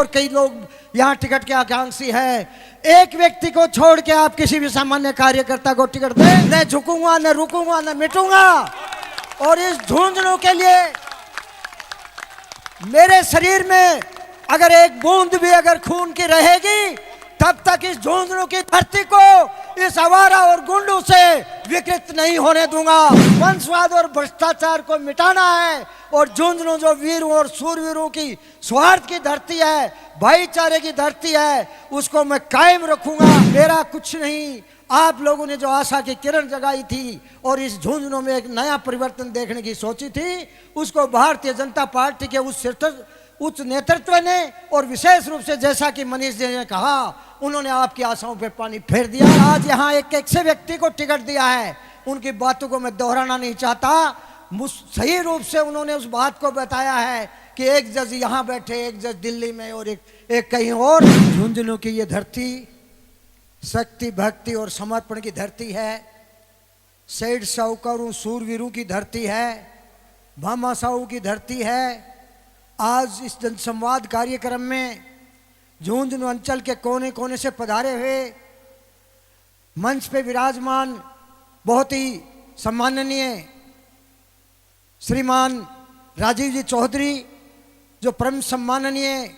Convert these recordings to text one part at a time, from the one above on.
और कई लोग यहाँ टिकट के आकांक्षी है। एक व्यक्ति को छोड़ के आप किसी भी सामान्य कार्यकर्ता को टिकट दें, न झुकूंगा, न रुकूंगा, न मिटूंगा। और इस झुंझुनू के लिए मेरे शरीर में अगर एक बूंद भी अगर खून की रहेगी, तब तक इस झुंझुनू की धरती को इस आवारा और गुंडों से विकृत नहीं होने दूंगा। वंशवाद और भ्रष्टाचार को मिटाना है और झुंझुनू जो वीरों और सूरवीरों की स्वार्थ की धरती है, भाईचारे की धरती है, उसको मैं कायम रखूंगा। मेरा कुछ नहीं, आप लोगों ने जो आशा की किरण जगाई थी और इस झुंझुनू में एक नया परिवर्तन देखने की सोची थी, उसको भारतीय जनता पार्टी के उच्च नेतृत्व ने और विशेष रूप से जैसा कि मनीष जी ने कहा, उन्होंने आपकी आशाओं पे पानी फेर दिया। आज यहाँ एक ऐसे व्यक्ति को टिकट दिया है, उनकी बातों को मैं दोहराना नहीं चाहता। सही रूप से उन्होंने उस बात को बताया है कि एक जज यहाँ बैठे, एक जज दिल्ली में और एक कहीं और। झुंझुनू की ये धरती शक्ति, भक्ति और समर्पण की धरती है। शहीद साहूकारों, सूरवीरों की धरती है, भामाशाहों की धरती है। आज इस जनसंवाद कार्यक्रम में झुंझुनू अंचल के कोने कोने से पधारे हुए मंच पे विराजमान बहुत ही सम्माननीय श्रीमान राजीव जी चौधरी, जो परम सम्माननीय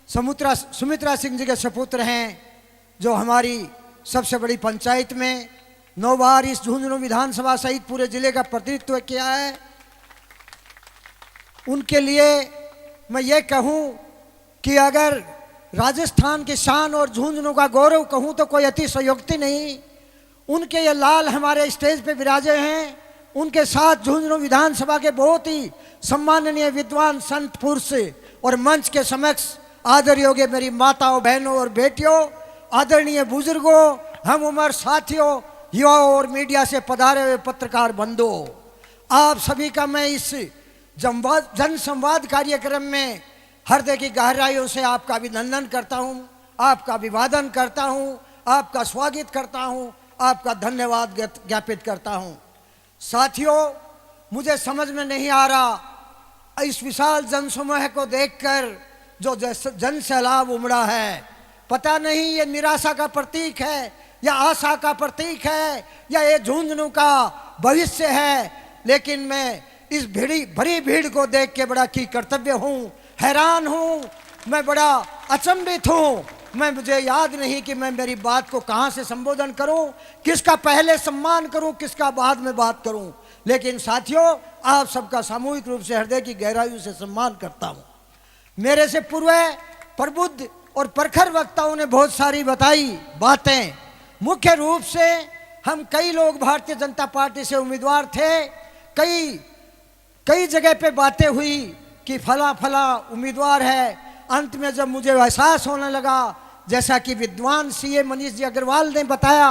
सुमित्रा सिंह जी के सपुत्र हैं, जो हमारी सबसे बड़ी पंचायत में 9 बार इस झुंझुनू विधानसभा सहित पूरे जिले का प्रतिनिधित्व किया है। उनके लिए मैं ये कहूं कि अगर राजस्थान की शान और झुंझुनू का गौरव कहूं तो कोई अतिशयोक्ति नहीं। उनके ये लाल हमारे स्टेज पे विराजे हैं, उनके साथ झुंझुनू विधानसभा के बहुत ही सम्माननीय विद्वान संत पुरुष और मंच के समक्ष आदर योग्य मेरी माताओं, बहनों और बेटियों, आदरणीय बुजुर्गों, हम उम्र साथियों, युवाओं और मीडिया से पधारे हुए पत्रकार बंधुओं, आप सभी का मैं इस जन संवाद कार्यक्रम में हृदय की गहराइयों से आपका अभिनंदन करता हूं, आपका अभिवादन करता हूं, आपका स्वागत करता हूं, आपका धन्यवाद ज्ञापित करता हूं। साथियों, मुझे समझ में नहीं आ रहा इस विशाल जनसमूह को देखकर जो जन सैलाब उमड़ा है, पता नहीं ये निराशा का प्रतीक है या आशा का प्रतीक है या ये झुंझुनू का भविष्य है। लेकिन मैं इस भरी भीड़ को देख के बड़ा की कर्तव्य हूँ, हैरान हूँ, मैं बड़ा अचंभित हूँ। मुझे याद नहीं कि मैं मेरी बात को कहाँ से संबोधन करूँ, किसका पहले सम्मान करूँ, किसका बाद में बात करूँ। लेकिन साथियों, आप सबका सामूहिक रूप से हृदय की गहराइयों से सम्मान करता हूँ। मेरे से पूर्व प्रबुद्ध और प्रखर वक्ताओं ने बहुत सारी बताई बातें। मुख्य रूप से हम कई लोग भारतीय जनता पार्टी से उम्मीदवार थे, कई जगह पे बातें हुई कि फला फला उम्मीदवार है। अंत में जब मुझे एहसास होने लगा, जैसा कि विद्वान सीए मनीष जी अग्रवाल ने बताया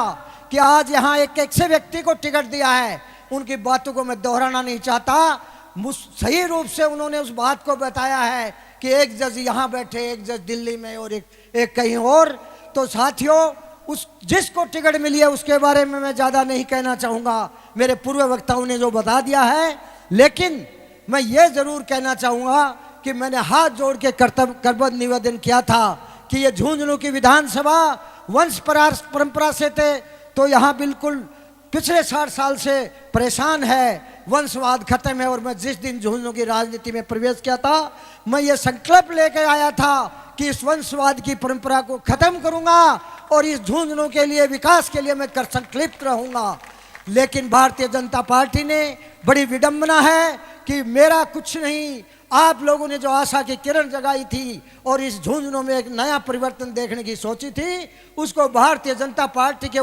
कि आज यहाँ एक ऐसे व्यक्ति को टिकट दिया है, उनकी बातों को मैं दोहराना नहीं चाहता। सही रूप से उन्होंने उस बात को बताया है कि एक जज यहाँ बैठे, एक जज दिल्ली में और एक कहीं और। तो साथियों, जिसको टिकट मिली है उसके बारे में मैं ज़्यादा नहीं कहना चाहूँगा, मेरे पूर्व वक्ताओं ने जो बता दिया है। लेकिन मैं ये ज़रूर कहना चाहूँगा कि मैंने हाथ जोड़ के करबद्ध निवेदन किया था कि ये झुंझुनू की विधानसभा वंश परंपरा से थे तो यहाँ बिल्कुल पिछले 60 साल से परेशान है, वंशवाद खत्म है। और मैं जिस दिन झुंझुनू की राजनीति में प्रवेश किया था, मैं ये संकल्प लेकर आया था कि इस वंशवाद की परंपरा को खत्म करूंगा और इस झुंझुनू के लिए, विकास के लिए मैं कर संकल्पित रहूंगा। लेकिन भारतीय जनता पार्टी ने, बड़ी विडंबना है कि मेरा कुछ नहीं, आप लोगों ने जो आशा की किरण जगाई थी और इस झुंझुनू में एक नया परिवर्तन देखने की सोची थी, उसको भारतीय जनता पार्टी के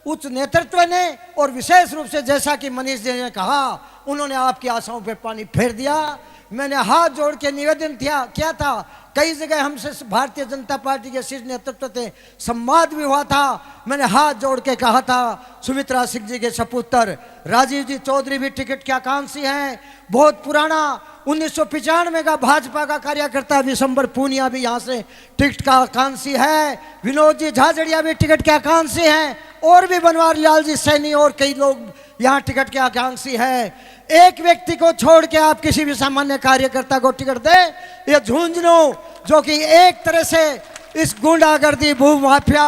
उच्च नेतृत्व ने और विशेष रूप से जैसा कि मनीष जी ने कहा, उन्होंने आपकी आशाओं पे पानी फेर दिया। मैंने हाथ जोड़ के निवेदन किया था, कई जगह हमसे भारतीय जनता पार्टी के शीर्ष नेतृत्व से संवाद भी हुआ था। मैंने हाथ जोड़ के कहा था, सुमित्रा सिंह जी के सपुत्र राजीव जी चौधरी भी टिकट के आकांक्षी हैं। बहुत पुराना 1995 का भाजपा का कार्यकर्ता विशंबर पूनिया भी यहाँ से टिकट का आकांक्षी है। विनोद जी झाझड़िया भी टिकट के आकांक्षी हैं। और भी बनवारी लाल जी सैनी और कई लोग यहाँ टिकट के आकांक्षी हैं। एक व्यक्ति को छोड़ के आप किसी भी सामान्य कार्यकर्ता को टिकट दे, ये झुंझुनू जो कि एक तरह से इस गुंडागर्दी, भूमाफिया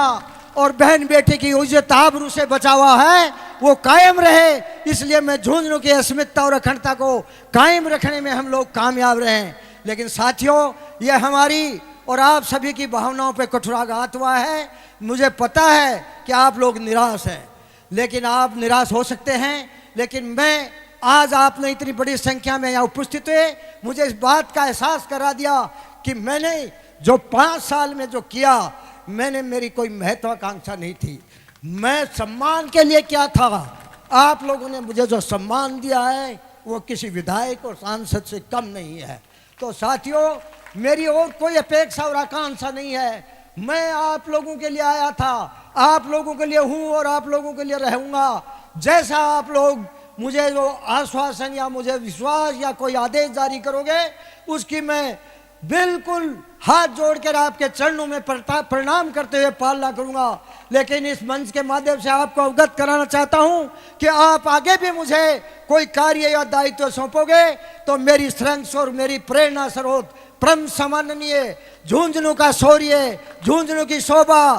और बहन बेटी की इज्जत आबरू से बचा हुआ है, वो कायम रहे। इसलिए मैं झुंझुनू की अस्मिता और अखंडता को कायम रखने में हम लोग कामयाब रहे। लेकिन साथियों, ये हमारी और आप सभी की भावनाओं पे कुठाराघात हुआ है। मुझे पता है कि आप लोग निराश हैं, लेकिन आप निराश हो सकते हैं, लेकिन मैं आज आपने इतनी बड़ी संख्या में यहाँ उपस्थित हुए, मुझे इस बात का एहसास करा दिया कि मैंने जो 5 साल में जो किया, मैंने मेरी कोई महत्वाकांक्षा नहीं थी। मैं सम्मान के लिए क्या था, आप लोगों ने मुझे जो सम्मान दिया है वो किसी विधायक और सांसद से कम नहीं है। तो साथियों, मेरी और कोई अपेक्षा और आकांक्षा नहीं है। मैं आप लोगों के लिए आया था, आप लोगों के लिए हूँ और आप लोगों के लिए रहूँगा। जैसा आप लोग मुझे जो आश्वासन या मुझे विश्वास या कोई आदेश जारी करोगे, उसकी मैं बिल्कुल हाथ जोड़कर आपके चरणों में प्रणाम करते हुए पालना करूंगा। लेकिन इस मंच के माध्यम से आपको अवगत कराना चाहता हूं कि आप आगे भी मुझे कोई कार्य या दायित्व सौंपोगे तो मेरी श्रंस और मेरी प्रेरणा स्रोत परम सम्माननीय झुंझुनू का शौर्य, झुंझुनू की शोभा,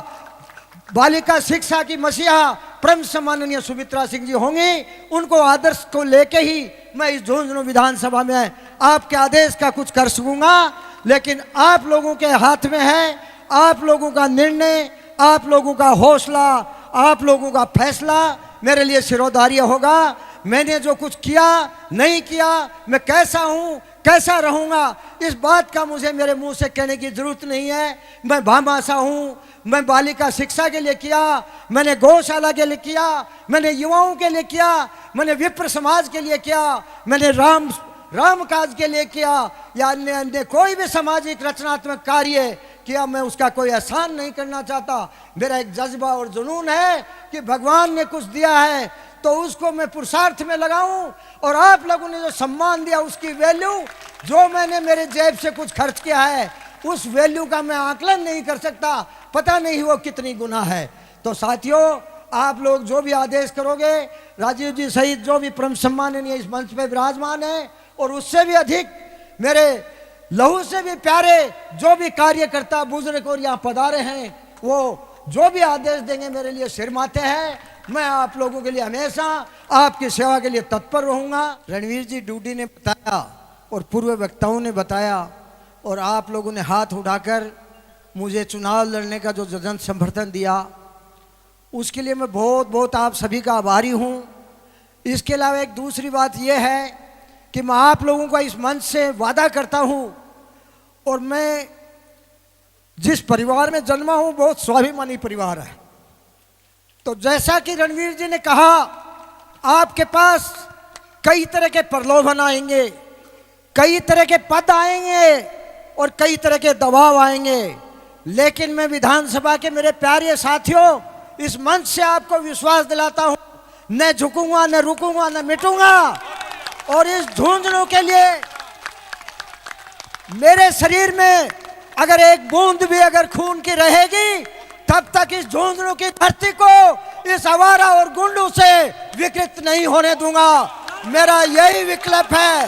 बालिका शिक्षा की मसीहा परम सम्माननीय सुमित्रा सिंह जी होंगी। उनको आदर्श को लेके ही मैं इस झुंझुनू विधानसभा में आपके आदेश का कुछ कर सकूंगा। लेकिन आप लोगों के हाथ में है, आप लोगों का निर्णय, आप लोगों का हौसला, आप लोगों का फैसला मेरे लिए सिरोधार्य होगा। मैंने जो कुछ किया नहीं किया, मैं कैसा हूँ कैसा रहूँगा, इस बात का मुझे मेरे मुंह से कहने की जरूरत नहीं है। मैं भामाशा हूँ, मैं बालिका शिक्षा के लिए किया, मैंने गौशाला के लिए किया, मैंने युवाओं के लिए किया, मैंने विप्र समाज के लिए किया, मैंने राम काज के लिए किया या अन्य अन्य कोई भी सामाजिक रचनात्मक कार्य किया। मैं उसका कोई एहसान नहीं करना चाहता। मेरा एक जज्बा और जुनून है कि भगवान ने कुछ दिया है तो उसको मैं पुरुषार्थ में लगाऊं, और आप लोगों ने जो सम्मान दिया उसकी वैल्यू, जो मैंने मेरे जेब से कुछ खर्च किया है उस वैल्यू का मैं आकलन नहीं कर सकता, पता नहीं वो कितनी गुना है। तो साथियों, आप लोग जो भी आदेश करोगे, राजीव जी सहित जो भी परम सम्माननीय इस मंच पे विराजमान है और उससे भी अधिक मेरे लहू से भी प्यारे जो भी कार्यकर्ता बुजुर्ग और यहाँ पधारे हैं, वो जो भी आदेश देंगे मेरे लिए सिर माथे हैं। मैं आप लोगों के लिए हमेशा आपकी सेवा के लिए तत्पर रहूंगा। रणवीर जी डूडी ने बताया और पूर्व वक्ताओं ने बताया और आप लोगों ने हाथ उठाकर मुझे चुनाव लड़ने का जो जन समर्थन दिया, उसके लिए मैं बहुत बहुत आप सभी का आभारी हूँ। इसके अलावा एक दूसरी बात यह है कि मैं आप लोगों का इस मंच से वादा करता हूँ, और मैं जिस परिवार में जन्मा हूँ बहुत स्वाभिमानी परिवार है। तो जैसा कि रणवीर जी ने कहा, आपके पास कई तरह के प्रलोभन आएंगे, कई तरह के पद आएंगे और कई तरह के दबाव आएंगे, लेकिन मैं विधानसभा के मेरे प्यारे साथियों इस मंच से आपको विश्वास दिलाता हूं, न झुकूंगा, न रुकूंगा, न मिटूंगा। और इस झुंझुनू के लिए मेरे शरीर में अगर एक बूंद भी अगर खून की रहेगी, तब तक इस झुंझुनू की धरती को इस आवारा और गुंडों से विकृत नहीं होने दूंगा। मेरा यही विकल्प है,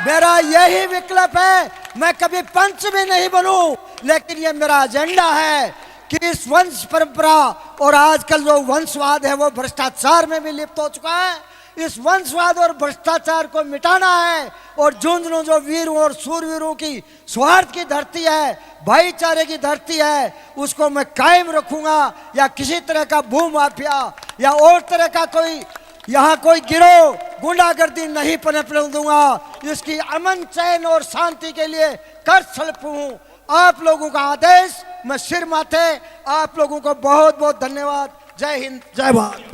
मेरा यही विकल्प है। मैं कभी पंच भी नहीं बनूं, लेकिन ये मेरा एजेंडा है कि इस वंश परंपरा और आजकल जो वंशवाद है वो भ्रष्टाचार में भी लिप्त हो चुका है, इस वंशवाद और भ्रष्टाचार को मिटाना है। और झुंझुनू जो वीरों और सूरवीरों की स्वार्थ की धरती है, भाईचारे की धरती है, उसको मैं कायम रखूंगा। या किसी तरह का भूमाफिया या और तरह का कोई यहाँ कोई गिरोह गुंडागर्दी नहीं पनपने दूंगा। इसकी अमन, चैन और शांति के लिए कर सल्प हूँ। आप लोगों का आदेश मैं सिर माथे। आप लोगों को बहुत बहुत धन्यवाद। जय हिंद, जय भारत।